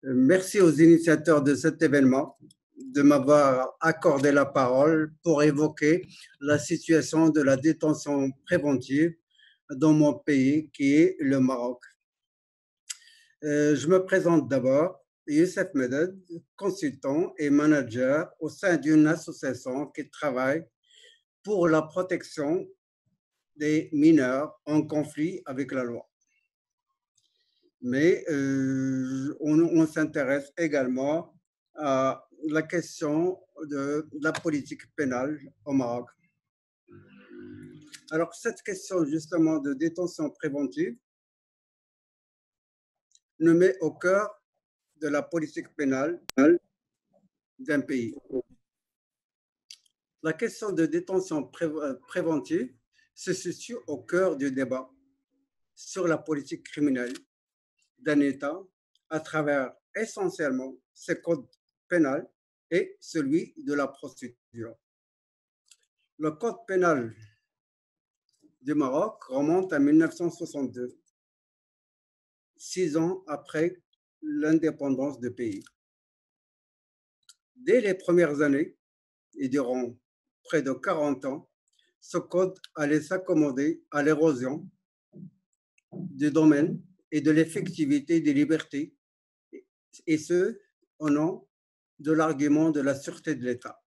Merci aux initiateurs de cet événement de m'avoir accordé la parole pour évoquer la situation de la détention préventive dans mon pays, qui est le Maroc. Je me présente d'abord, Youssef Meded, consultant et manager au sein d'une association qui travaille pour la protection des mineurs en conflit avec la loi. Mais on s'intéresse également à la question de la politique pénale au Maroc. Alors, cette question justement de détention préventive nous met au cœur de la politique pénale d'un pays. La question de détention préventive se situe au cœur du débat sur la politique criminelle d'un État à travers essentiellement ses codes pénal et celui de la procédure. Le code pénal du Maroc remonte à 1962, 6 ans après l'indépendance du pays. Dès les premières années et durant près de 40 ans, ce code allait s'accommoder à l'érosion du domaine et de l'effectivité des libertés, et ce, au nom de l'argument de la sûreté de l'État.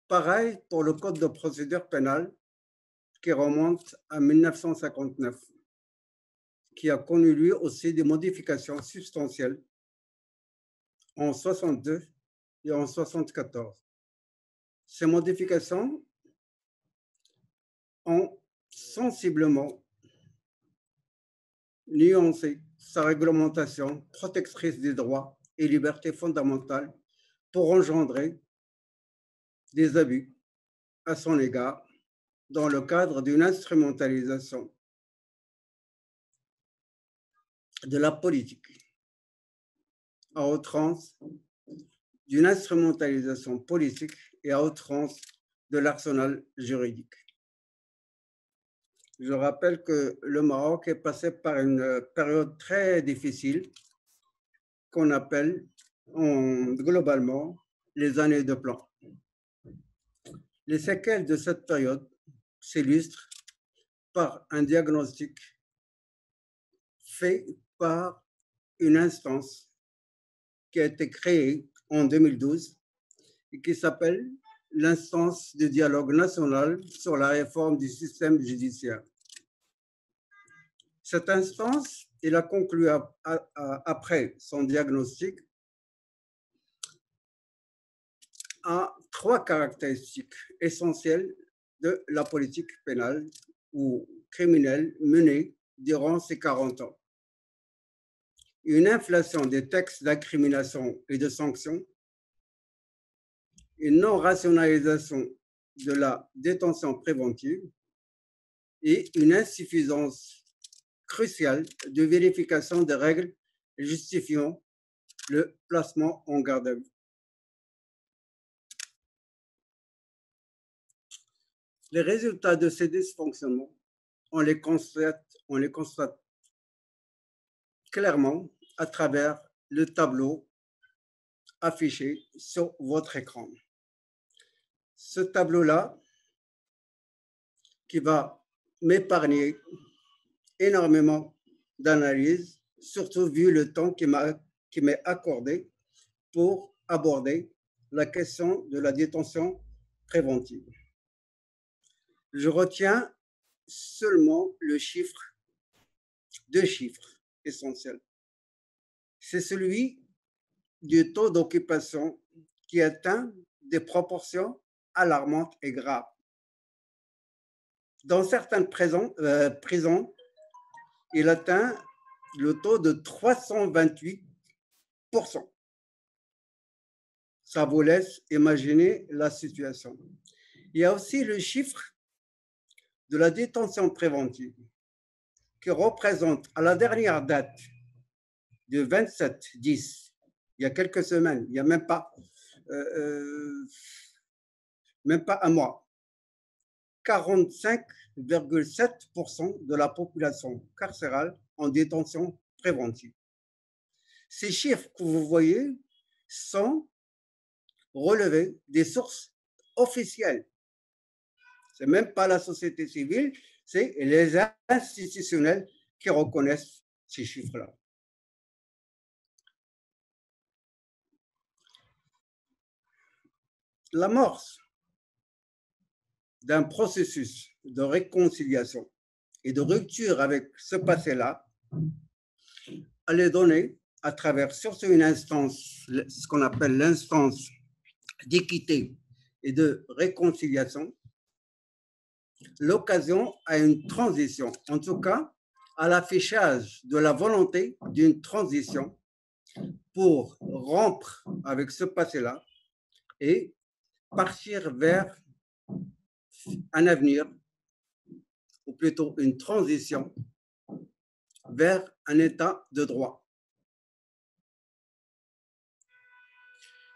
Pareil pour le code de procédure pénale qui remonte à 1959, qui a connu lui aussi des modifications substantielles en 62 et en 74. Ces modifications ont sensiblement nuancé sa réglementation protectrice des droits et libertés fondamentales pour engendrer des abus à son égard dans le cadre d'une instrumentalisation de la politique à outrance, d'une instrumentalisation politique et à outrance de l'arsenal juridique. Je rappelle que le Maroc est passé par une période très difficile qu'on appelle globalement les années de plomb. Les séquelles de cette période s'illustrent par un diagnostic fait par une instance qui a été créée en 2012 et qui s'appelle l'instance de dialogue national sur la réforme du système judiciaire. Cette instance, il a conclu après son diagnostic à 3 caractéristiques essentielles de la politique pénale ou criminelle menée durant ces 40 ans. Une inflation des textes d'incrimination et de sanctions, une non-rationalisation de la détention préventive et une insuffisance cruciale de vérification des règles justifiant le placement en garde à vue. Les résultats de ces dysfonctionnements, on les constate clairement à travers le tableau affiché sur votre écran. Ce tableau-là, qui va m'épargner énormément d'analyse, surtout vu le temps qui m'est accordé pour aborder la question de la détention préventive. Je retiens seulement le chiffre, 2 chiffres essentiels. C'est celui du taux d'occupation qui atteint des proportions alarmantes et graves. Dans certaines prisons, il atteint le taux de 328%. Ça vous laisse imaginer la situation. Il y a aussi le chiffre de la détention préventive qui représente à la dernière date de 27/10, il y a quelques semaines, il n'y a même pas un mois, 45,7% de la population carcérale en détention préventive. Ces chiffres que vous voyez sont relevés des sources officielles. Ce n'est même pas la société civile, c'est les institutionnels qui reconnaissent ces chiffres-là. L'amorce d'un processus de réconciliation et de rupture avec ce passé-là, elle est donnée à travers surtout une instance, ce qu'on appelle l'instance d'équité et de réconciliation, l'occasion à une transition, en tout cas à l'affichage de la volonté d'une transition pour rompre avec ce passé-là et partir vers un avenir, ou plutôt une transition vers un état de droit.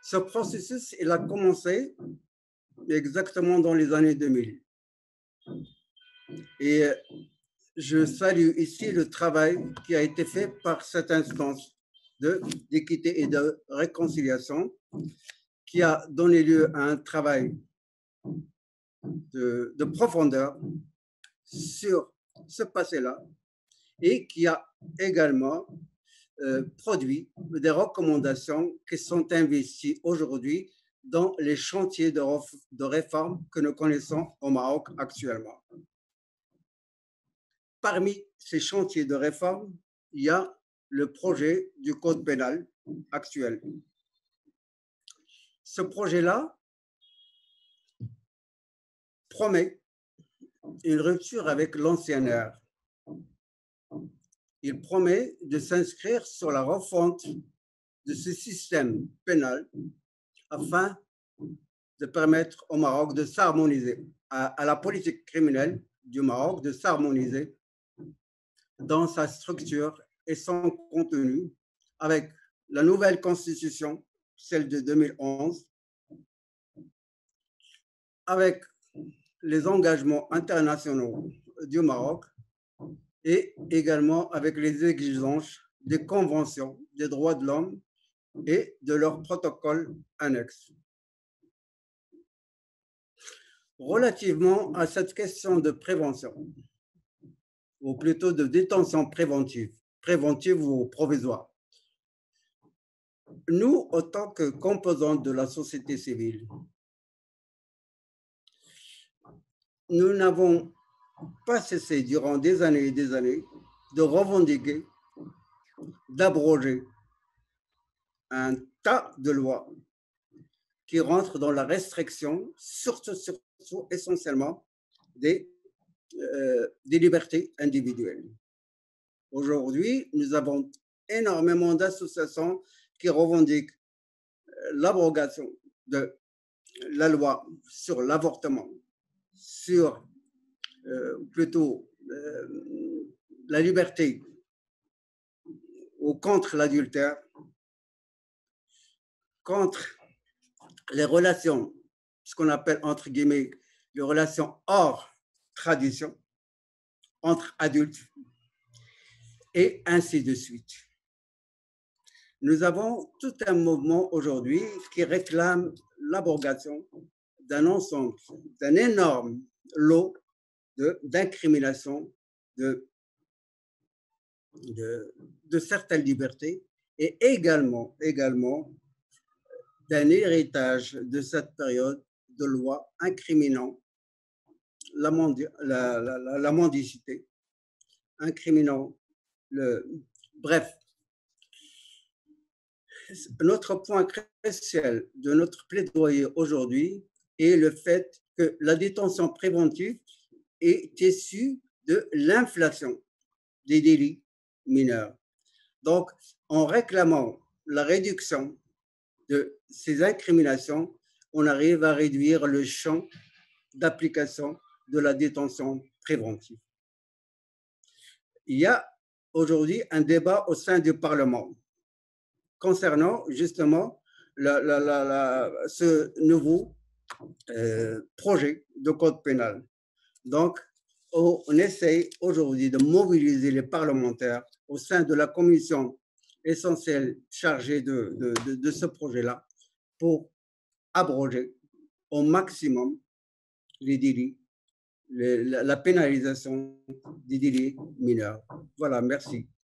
Ce processus, il a commencé exactement dans les années 2000. Et je salue ici le travail qui a été fait par cette instance d'équité et de réconciliation qui a donné lieu à un travail de profondeur sur ce passé-là et qui a également produit des recommandations qui sont investies aujourd'hui dans les chantiers de réforme que nous connaissons au Maroc actuellement. Parmi ces chantiers de réforme, il y a le projet du code pénal actuel. Ce projet-là promet une rupture avec l'ancien ère. Il promet de s'inscrire sur la refonte de ce système pénal afin de permettre au Maroc de s'harmoniser, à la politique criminelle du Maroc de s'harmoniser dans sa structure et son contenu avec la nouvelle constitution, celle de 2011, avec les engagements internationaux du Maroc et également avec les exigences des conventions des droits de l'homme et de leurs protocoles annexes. Relativement à cette question de prévention, ou plutôt de détention préventive ou provisoire, nous, en tant que composants de la société civile, nous n'avons pas cessé durant des années et des années de revendiquer, d'abroger un tas de lois qui rentrent dans la restriction, surtout essentiellement des libertés individuelles. Aujourd'hui, nous avons énormément d'associations qui revendiquent l'abrogation de la loi sur l'avortement, sur plutôt la liberté ou contre l'adultère, contre les relations, ce qu'on appelle entre guillemets les relations hors tradition, entre adultes, et ainsi de suite. Nous avons tout un mouvement aujourd'hui qui réclame l'abrogation d'un ensemble, d'un énorme lot d'incrimination de certaines libertés et également d'un héritage de cette période de lois incriminant la mendicité, incriminant bref. Notre point crucial de notre plaidoyer aujourd'hui est le fait que la détention préventive est issue de l'inflation des délits mineurs. Donc, en réclamant la réduction de ces incriminations, on arrive à réduire le champ d'application de la détention préventive. Il y a aujourd'hui un débat au sein du Parlement concernant justement ce nouveau projet de code pénal. Donc, on essaye aujourd'hui de mobiliser les parlementaires au sein de la commission essentiel chargé de ce projet-là pour abroger au maximum les délits, la pénalisation des délits mineurs. Voilà, merci.